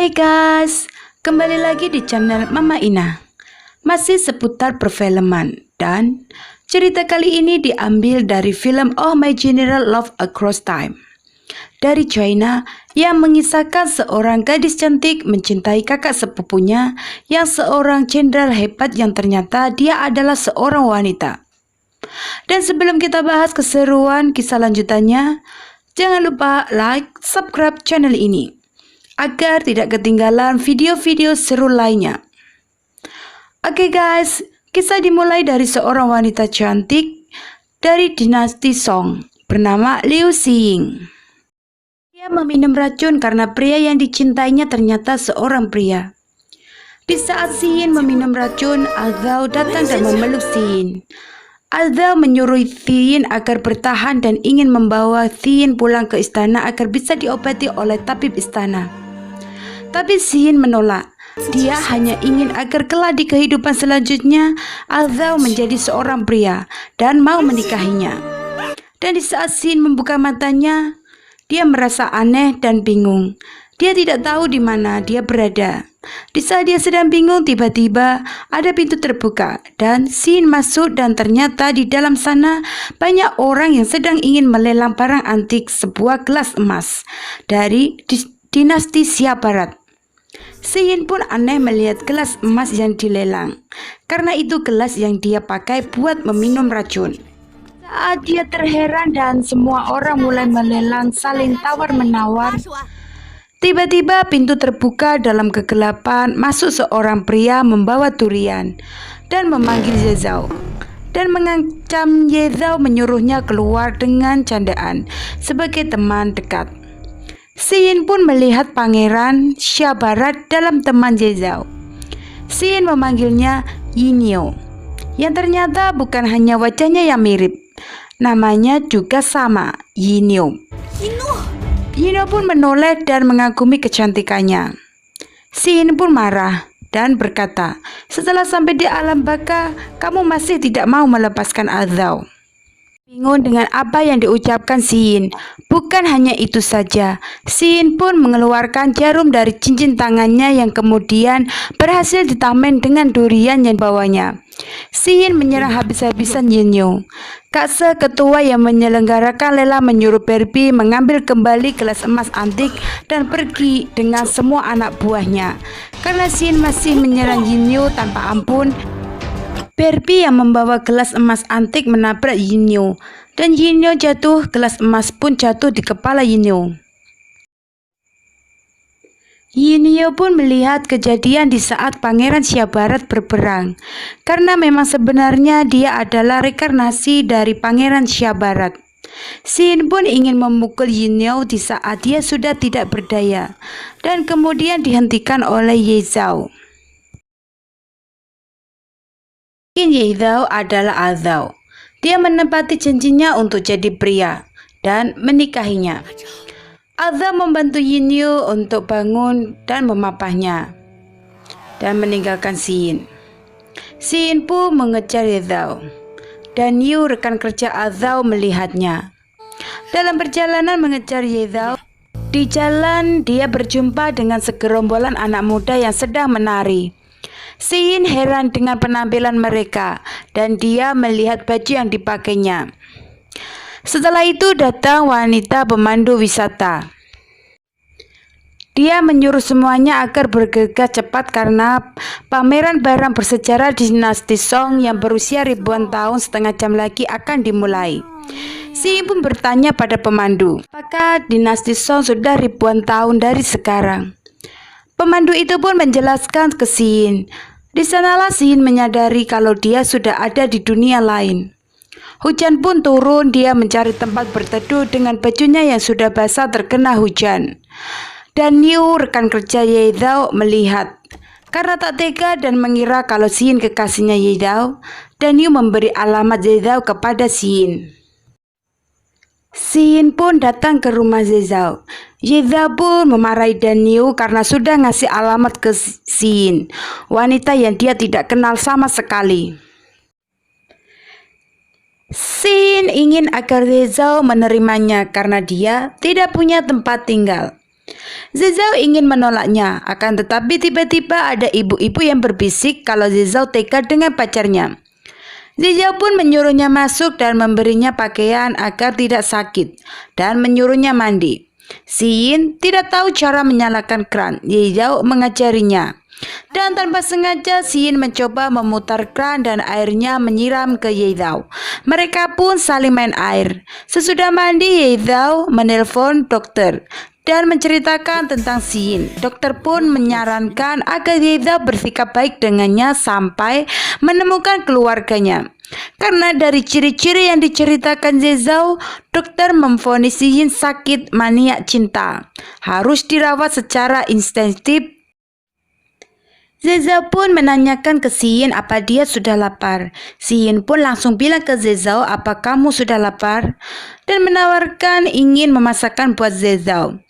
Hai guys, kembali lagi di channel Mama Ina. Masih seputar perfilman dan cerita kali ini diambil dari film Oh My General Love Across Time dari China yang mengisahkan seorang gadis cantik mencintai kakak sepupunya yang seorang jenderal hebat yang ternyata dia adalah seorang wanita. Dan sebelum kita bahas keseruan kisah lanjutannya, jangan lupa like, subscribe channel ini agar tidak ketinggalan video-video seru lainnya. Oke guys, kisah dimulai dari seorang wanita cantik dari dinasti Song bernama Liu Xiying. Dia meminum racun karena pria yang dicintainya ternyata seorang pria. Di saat Xiying meminum racun, Azhao datang dan memeluk Xiying. Azhao menyuruh Xiying agar bertahan dan ingin membawa Xiying pulang ke istana agar bisa diobati oleh tabib istana. Tapi Xiying menolak. Dia hanya ingin agar kelak di kehidupan selanjutnya Azhao menjadi seorang pria dan mau menikahinya. Dan di saat Xiying membuka matanya, dia merasa aneh dan bingung. Dia tidak tahu di mana dia berada. Di saat dia sedang bingung, tiba-tiba ada pintu terbuka dan Xiying masuk dan ternyata di dalam sana banyak orang yang sedang ingin melelang barang antik sebuah gelas emas dari dinasti Xia Barat. Xiying pun aneh melihat gelas emas yang dilelang, karena itu gelas yang dia pakai buat meminum racun. Saat dia terheran dan semua orang mulai melelang saling tawar-menawar, tiba-tiba pintu terbuka dalam kegelapan, masuk seorang pria membawa durian dan memanggil Ye Zhao dan mengancam Ye Zhao menyuruhnya keluar dengan candaan sebagai teman dekat. Xiying pun melihat pangeran Xia Barat dalam teman Ye Zhao. Xiying memanggilnya Yinio, yang ternyata bukan hanya wajahnya yang mirip, namanya juga sama, Yinio. Yinio pun menoleh dan mengagumi kecantikannya. Xiying pun marah dan berkata, setelah sampai di alam baka, kamu masih tidak mau melepaskan Azhao. Bingung dengan apa yang diucapkan Xiying. Bukan hanya itu saja, Xiying pun mengeluarkan jarum dari cincin tangannya yang kemudian berhasil ditamen dengan durian yang dibawanya. Xiying menyerang habis-habisan Yinio. Kakse ketua yang menyelenggarakan lelang menyuruh Barbie mengambil kembali gelas emas antik dan pergi dengan semua anak buahnya. Karena Xiying masih menyerang Yinio tanpa ampun, Barbie yang membawa gelas emas antik menabrak Yinio dan Yinio jatuh, gelas emas pun jatuh di kepala Yinio. Yinio pun melihat kejadian di saat Pangeran Xia Barat berperang, karena memang sebenarnya dia adalah reinkarnasi dari Pangeran Xia Barat. Xiying pun ingin memukul Yinio di saat dia sudah tidak berdaya dan kemudian dihentikan oleh Ye Zhao. Ye Zhao adalah Azhao. Dia menempati janjinya untuk jadi pria dan menikahinya. Azhao membantu Yinio untuk bangun dan memapahnya dan meninggalkan Xiying. Xiying pun mengejar Ye Zhao dan Yu, rekan kerja Azhao, melihatnya. Dalam perjalanan mengejar Ye Zhao, di jalan dia berjumpa dengan segerombolan anak muda yang sedang menari. Xiying heran dengan penampilan mereka dan dia melihat baju yang dipakainya. Setelah itu datang wanita pemandu wisata. Dia menyuruh semuanya agar bergegas cepat karena pameran barang bersejarah dinasti Song yang berusia ribuan tahun setengah jam lagi akan dimulai. Xiying pun bertanya pada pemandu, apakah dinasti Song sudah ribuan tahun dari sekarang? Pemandu itu pun menjelaskan ke Xiying. Di sanalah Xiying menyadari kalau dia sudah ada di dunia lain. Hujan pun turun, dia mencari tempat berteduh dengan bajunya yang sudah basah terkena hujan. Dan Yu, rekan kerja Ye Zhao, melihat. Karena tak tega dan mengira kalau Xiying kekasihnya Ye Zhao, dan Yu memberi alamat Ye Zhao kepada Xiying. Xiying pun datang ke rumah Ye Zhao. Ye Zhao pun memarahi Dan Yu karena sudah ngasih alamat ke Xiying, wanita yang dia tidak kenal sama sekali. Xiying ingin agar Ye Zhao menerimanya karena dia tidak punya tempat tinggal. Zhao ingin menolaknya, akan tetapi tiba-tiba ada ibu-ibu yang berbisik kalau Zhao tega dengan pacarnya. Zhao pun menyuruhnya masuk dan memberinya pakaian agar tidak sakit dan menyuruhnya mandi. Yin tidak tahu cara menyalakan keran. Zhao mengajarinya. Dan tanpa sengaja Yin mencoba memutar keran dan airnya menyiram ke Zhao. Mereka pun saling main air. Sesudah mandi, Zhao menelpon dokter dan menceritakan tentang Yin. Dokter pun menyarankan agar Zhao bersikap baik dengannya sampai menemukan keluarganya. Karena dari ciri-ciri yang diceritakan Zhao, dokter memvonis Yin sakit maniak cinta, harus dirawat secara intensif. Zhao pun menanyakan ke Yin apa dia sudah lapar. Yin pun langsung bilang ke Zhao, apa kamu sudah lapar? Dan menawarkan ingin memasakkan buat Zhao.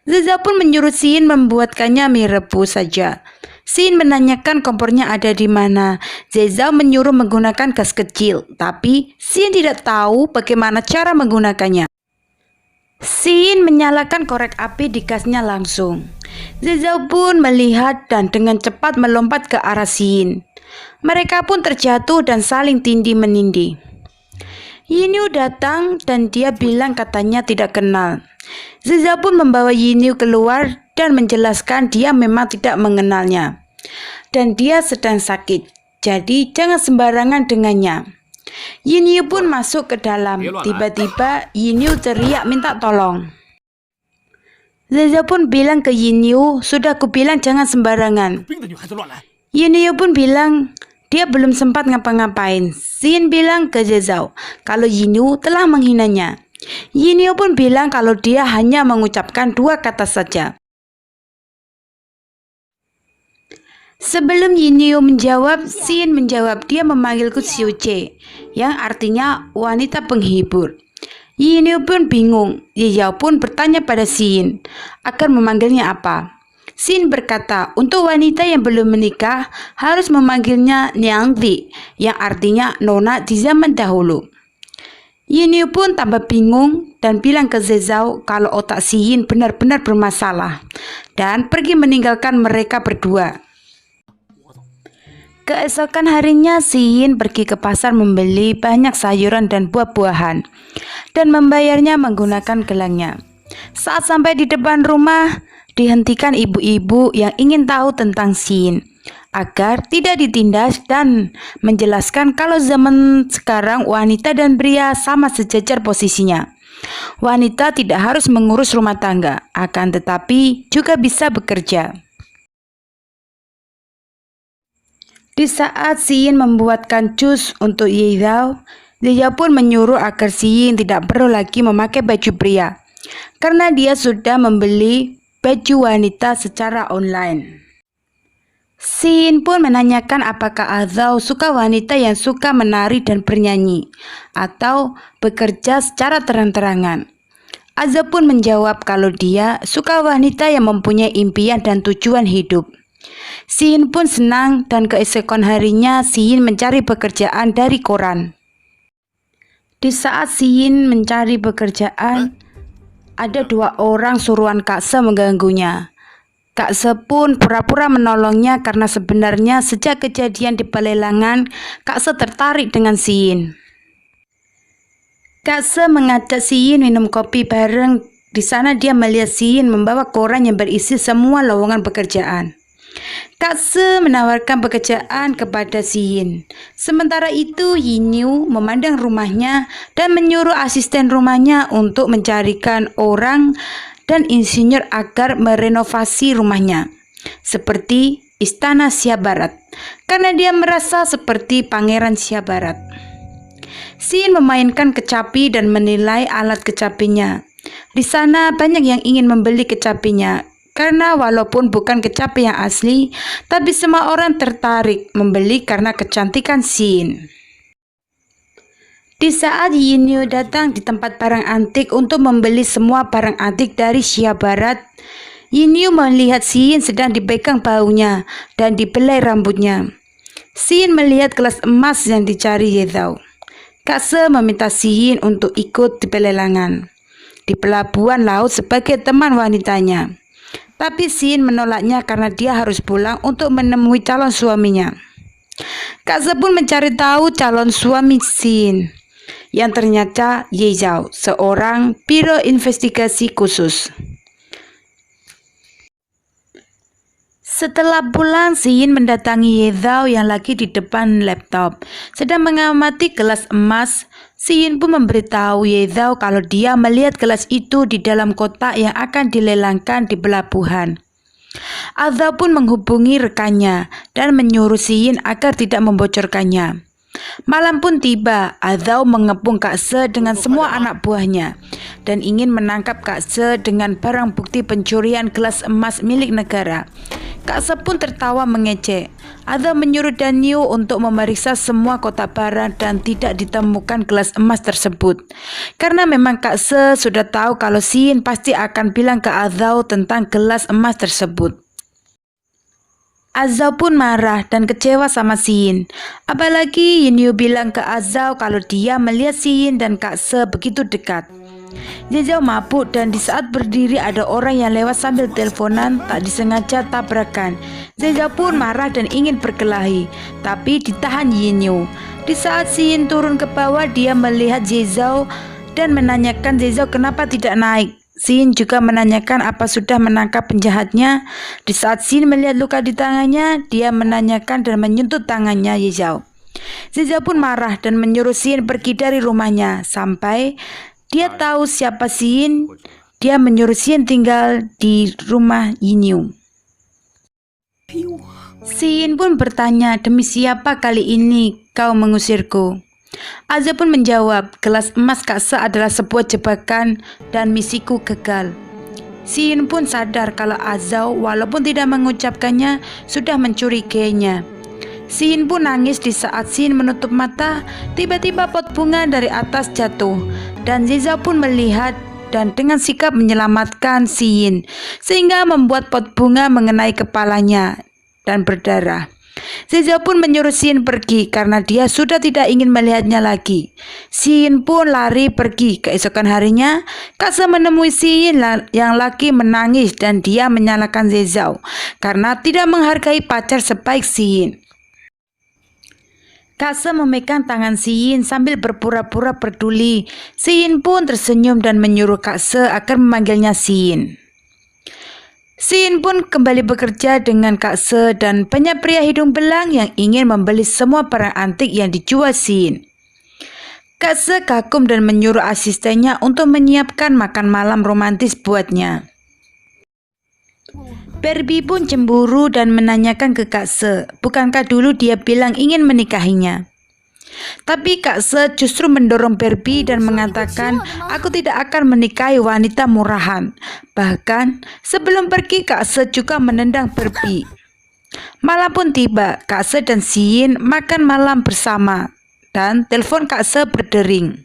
Zhao pun menyuruh Yin membuatkannya mie rebus saja. Yin menanyakan kompornya ada di mana. Zhao menyuruh menggunakan gas kecil, tapi Yin tidak tahu bagaimana cara menggunakannya. Yin menyalakan korek api di gasnya langsung. Zhao pun melihat dan dengan cepat melompat ke arah Yin. Mereka pun terjatuh dan saling tindih-menindih. Yinyu datang dan dia bilang katanya tidak kenal. Zhao pun membawa Yinyu keluar dan menjelaskan dia memang tidak mengenalnya. Dan dia sedang sakit, jadi jangan sembarangan dengannya. Yinyu pun masuk ke dalam. Tiba-tiba Yinyu teriak minta tolong. Zhao pun bilang ke Yinyu, sudah aku bilang jangan sembarangan. Yinyu pun bilang dia belum sempat ngapa-ngapain. Yin bilang ke Zhao kalau Yinyu telah menghinanya. Yinyu pun bilang kalau dia hanya mengucapkan 2 kata saja. Sebelum Yinyu menjawab, Yin menjawab dia memanggilku Xiuche, yang artinya wanita penghibur. Yinyu pun bingung. Zhao pun bertanya pada Yin akan memanggilnya apa. Yin berkata untuk wanita yang belum menikah harus memanggilnya Niangzi, yang artinya nona di zaman dahulu. Yinyu pun tambah bingung dan bilang ke Zhao kalau otak Yin benar-benar bermasalah dan pergi meninggalkan mereka berdua. Keesokan harinya Yin pergi ke pasar membeli banyak sayuran dan buah-buahan dan membayarnya menggunakan gelangnya. Saat sampai di depan rumah, dihentikan ibu-ibu yang ingin tahu tentang Yin agar tidak ditindas dan menjelaskan kalau zaman sekarang wanita dan pria sama sejajar posisinya. Wanita tidak harus mengurus rumah tangga, akan tetapi juga bisa bekerja. Di saat Yin membuatkan jus untuk Zhao pun menyuruh agar Yin tidak perlu lagi memakai baju pria, karena dia sudah membeli baju wanita secara online. Yin pun menanyakan apakah Zhao suka wanita yang suka menari dan bernyanyi atau bekerja secara terang-terangan. Zhao pun menjawab kalau dia suka wanita yang mempunyai impian dan tujuan hidup. Yin pun senang dan keesokan harinya Yin mencari pekerjaan dari koran. Di saat Yin mencari pekerjaan, ada 2 orang suruhan Kak Se mengganggunya. Kak Se pun pura-pura menolongnya karena sebenarnya sejak kejadian di pelelangan, Kak Se tertarik dengan Yin. Kak Se mengajak Yin minum kopi bareng. Di sana dia melihat Yin membawa koran yang berisi semua lowongan pekerjaan. Kak Se menawarkan pekerjaan kepada Yin. Sementara itu Yinyu memandang rumahnya dan menyuruh asisten rumahnya untuk mencarikan orang dan insinyur agar merenovasi rumahnya seperti Istana Xia Barat, karena dia merasa seperti Pangeran Xia Barat. Yin memainkan kecapi dan menilai alat kecapinya. Di sana banyak yang ingin membeli kecapinya, karena walaupun bukan kecapi yang asli, tapi semua orang tertarik membeli karena kecantikan Yin. Di saat Yinyu datang di tempat barang antik untuk membeli semua barang antik dari Xia Barat, Yinyu melihat Yin sedang dipegang baunya dan dibelai rambutnya. Yin melihat gelas emas yang dicari Zhao. Kak Se meminta Yin untuk ikut di pelelangan di pelabuhan laut sebagai teman wanitanya. Tapi Xin menolaknya karena dia harus pulang untuk menemui calon suaminya. Kak Se pun mencari tahu calon suami Xin, yang ternyata Ye Zhao, seorang biro investigasi khusus. Setelah pulang, Xin mendatangi Ye Zhao yang lagi di depan laptop, sedang mengamati gelas emas. Xin pun memberitahu Ye Zhao kalau dia melihat gelas itu di dalam kotak yang akan dilelangkan di pelabuhan. Zhao pun menghubungi rekannya dan menyuruh Xin agar tidak membocorkannya. Malam pun tiba, Zhao mengepung Kak Se dengan semua anak buahnya dan ingin menangkap Kak Se dengan barang bukti pencurian gelas emas milik negara. Kak Se pun tertawa mengejek. Zhao menyuruh Dan Yu untuk memeriksa semua kotak barang dan tidak ditemukan gelas emas tersebut. Karena memang Kak Se sudah tahu kalau Xin pasti akan bilang ke Zhao tentang gelas emas tersebut. Zhao pun marah dan kecewa sama Xin. Apalagi Yin Yu bilang ke Zhao kalau dia melihat Xin dan Kak Se begitu dekat. Zhao mabuk dan di saat berdiri ada orang yang lewat sambil teleponan, tak disengaja tabrakan. Zhao pun marah dan ingin berkelahi, tapi ditahan Yin Yu. Di saat Xin turun ke bawah, dia melihat Zhao dan menanyakan Zhao kenapa tidak naik. Xin juga menanyakan apa sudah menangkap penjahatnya. Di saat Xin melihat luka di tangannya, dia menanyakan dan menyentuh tangannya Zhao. Zhao pun marah dan menyuruh Xin pergi dari rumahnya. Sampai dia tahu siapa Xin, dia menyuruh Xin tinggal di rumah Yin Yu. Xin pun bertanya, demi siapa kali ini kau mengusirku? Zhao pun menjawab, gelas emas Kak Se adalah sebuah jebakan dan misiku gagal. Xin pun sadar kalau Zhao walaupun tidak mengucapkannya sudah mencurigainya. Xin pun nangis di saat Xin menutup mata. Tiba-tiba pot bunga dari atas jatuh dan Zhao pun melihat dan dengan sikap menyelamatkan Xin sehingga membuat pot bunga mengenai kepalanya dan berdarah. Zhao pun menyuruh Xin pergi karena dia sudah tidak ingin melihatnya lagi. Xin pun lari pergi. Keesokan harinya, Kak Se menemui Xin yang lagi menangis dan dia menyalahkan Zhao karena tidak menghargai pacar sebaik Xin. Kak Se memegang tangan Xin sambil berpura-pura peduli. Xin pun tersenyum dan menyuruh Kak Se agar memanggilnya Xin. Xin pun kembali bekerja dengan Kak Se dan banyak pria hidung belang yang ingin membeli semua barang antik yang dijual Xin. Kak Se kagum dan menyuruh asistennya untuk menyiapkan makan malam romantis buatnya. Barbie pun cemburu dan menanyakan ke Kak Se, bukankah dulu dia bilang ingin menikahinya? Tapi Kak Se justru mendorong Barbie dan mengatakan, aku tidak akan menikahi wanita murahan. Bahkan sebelum pergi Kak Se juga menendang Barbie. Malam pun tiba, Kak Se dan Xin makan malam bersama dan telepon Kak Se berdering.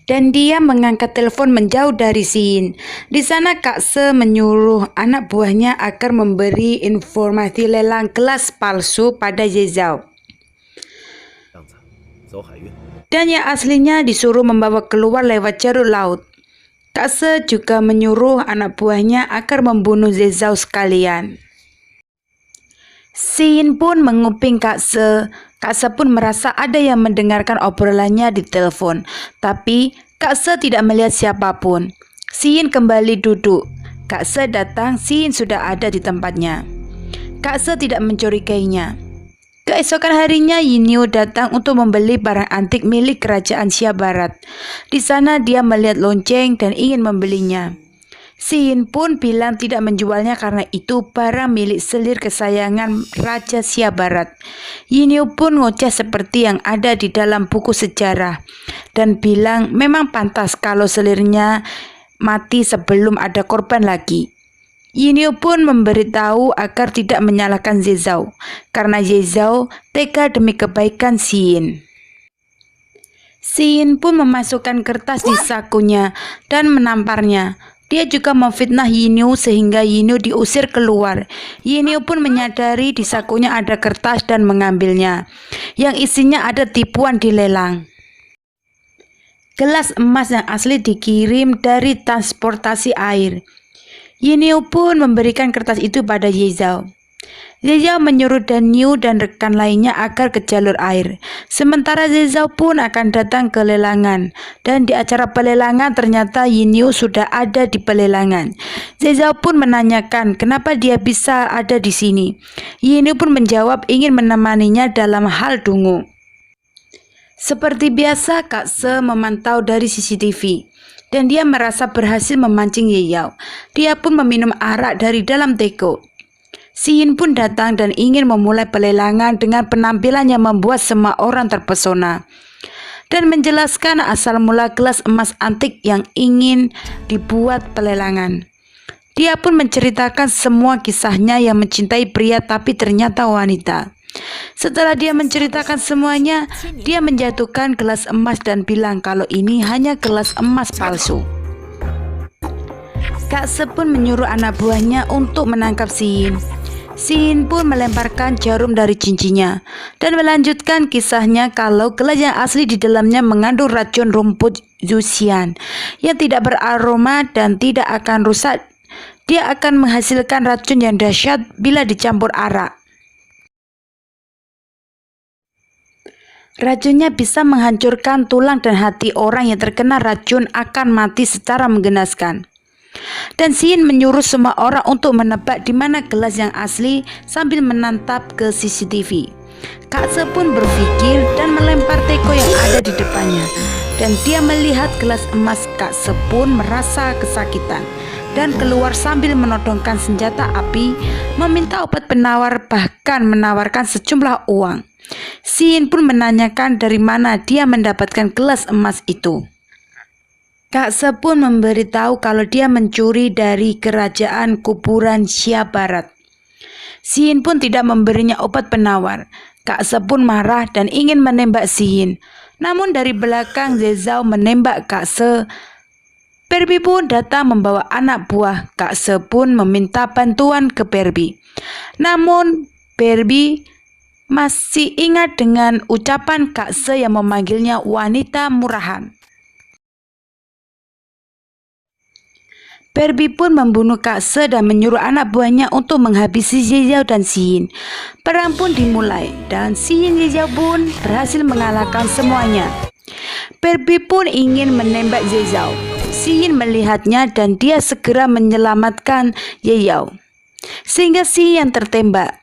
Dan dia mengangkat telepon menjauh dari Xin. Di sana Kak Se menyuruh anak buahnya agar memberi informasi lelang gelas palsu pada Zhao. Dan yang aslinya disuruh membawa keluar lewat jalur laut. Kak Se juga menyuruh anak buahnya agar membunuh Zhao sekalian. Xin pun menguping Kak Se. Kak Se pun merasa ada yang mendengarkan obrolannya di telepon. Tapi Kak Se tidak melihat siapapun. Xin kembali duduk. Kak Se datang, Xin sudah ada di tempatnya. Kak Se tidak mencurigainya. Keesokan harinya Yin Yu datang untuk membeli barang antik milik kerajaan Xia Barat. Di sana dia melihat lonceng dan ingin membelinya. Xin pun bilang tidak menjualnya karena itu barang milik selir kesayangan Raja Xia Barat. Yin Yu pun ngoceh seperti yang ada di dalam buku sejarah dan bilang memang pantas kalau selirnya mati sebelum ada korban lagi. Yin Yu pun memberitahu agar tidak menyalahkan Zhao karena Zhao tega demi kebaikan Xin. Xin pun memasukkan kertas di sakunya dan menamparnya. Dia juga memfitnah Yin Yu sehingga Yin Yu diusir keluar. Yin Yu pun menyadari di sakunya ada kertas dan mengambilnya, yang isinya ada tipuan di lelang. Gelas emas yang asli dikirim dari transportasi air. Yinio pun memberikan kertas itu pada Ye Zhao. Ye Zhao menyuruh Dan Yu dan rekan lainnya agar ke jalur air. Sementara Ye Zhao pun akan datang ke lelangan. Dan di acara pelelangan ternyata Yin Yu sudah ada di pelelangan. Ye Zhao pun menanyakan kenapa dia bisa ada di sini. Yin Yu pun menjawab ingin menemaninya dalam hal dungu. Seperti biasa, Kak Se memantau dari CCTV. Dan dia merasa berhasil memancing Ye Zhao. Dia pun meminum arak dari dalam teko. Si Yin pun datang dan ingin memulai pelelangan dengan penampilan yang membuat semua orang terpesona. Dan menjelaskan asal mula gelas emas antik yang ingin dibuat pelelangan. Dia pun menceritakan semua kisahnya yang mencintai pria tapi ternyata wanita. Setelah dia menceritakan semuanya, dia menjatuhkan gelas emas dan bilang kalau ini hanya gelas emas palsu. Kak Se pun menyuruh anak buahnya untuk menangkap Si Yin. Si Yin pun melemparkan jarum dari cincinnya dan melanjutkan kisahnya kalau gelas yang asli di dalamnya mengandung racun rumput Zuxian yang tidak beraroma dan tidak akan rusak. Dia akan menghasilkan racun yang dahsyat bila dicampur arak. Racunnya bisa menghancurkan tulang dan hati orang yang terkena racun akan mati secara menggenaskan. Dan Si Yin menyuruh semua orang untuk menebak di mana gelas yang asli sambil menatap ke CCTV. Kak Se pun berpikir dan melempar teko yang ada di depannya. Dan dia melihat gelas emas. Kak Se pun merasa kesakitan dan keluar sambil menodongkan senjata api, meminta obat penawar, bahkan menawarkan sejumlah uang. Si Yin pun menanyakan dari mana dia mendapatkan gelas emas itu. Kak Se pun memberitahu kalau dia mencuri dari kerajaan kuburan Xia Barat. Si Yin pun tidak memberinya obat penawar. Kak Se pun marah dan ingin menembak Si Yin. Namun dari belakang Ye Zhao menembak Kak Se. Perbi pun datang membawa anak buah. Kak Se pun meminta bantuan ke Perbi. Namun Perbi masih ingat dengan ucapan Kak Se yang memanggilnya wanita murahan. Perbi pun membunuh Kak Se dan menyuruh anak buahnya untuk menghabisi Ye Zhao dan Si Yin. Perang pun dimulai dan Si Yin Ye Zhao pun berhasil mengalahkan semuanya. Perbi pun ingin menembak Ye Zhao. Si Yin melihatnya dan dia segera menyelamatkan Ye Zhao. Sehingga Si Yin tertembak.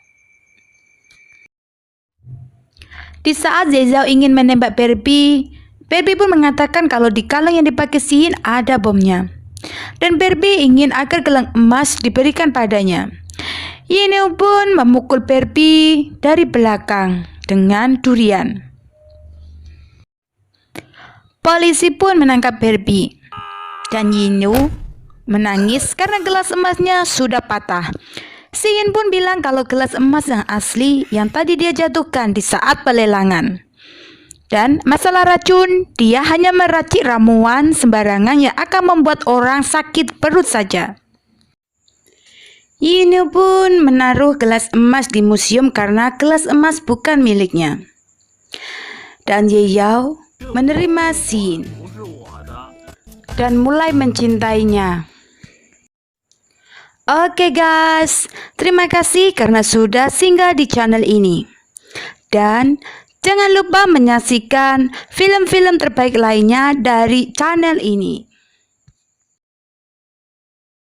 Di saat Ye Zhao ingin menembak Perbi, Perbi pun mengatakan kalau di kalung yang dipakai Si Yin ada bomnya. Dan Perbi ingin agar gelang emas diberikan padanya. Yinio pun memukul Perbi dari belakang dengan durian. Polisi pun menangkap Perbi dan Yinio menangis karena gelas emasnya sudah patah. Si Yin pun bilang kalau gelas emas yang asli yang tadi dia jatuhkan di saat pelelangan. Dan masalah racun, dia hanya meracik ramuan sembarangan yang akan membuat orang sakit perut saja. Yinio pun menaruh gelas emas di museum karena gelas emas bukan miliknya. Dan Ye Zhao menerima Si Yin dan mulai mencintainya. Oke guys, terima kasih karena sudah singgah di channel ini. Dan jangan lupa menyaksikan film-film terbaik lainnya dari channel ini.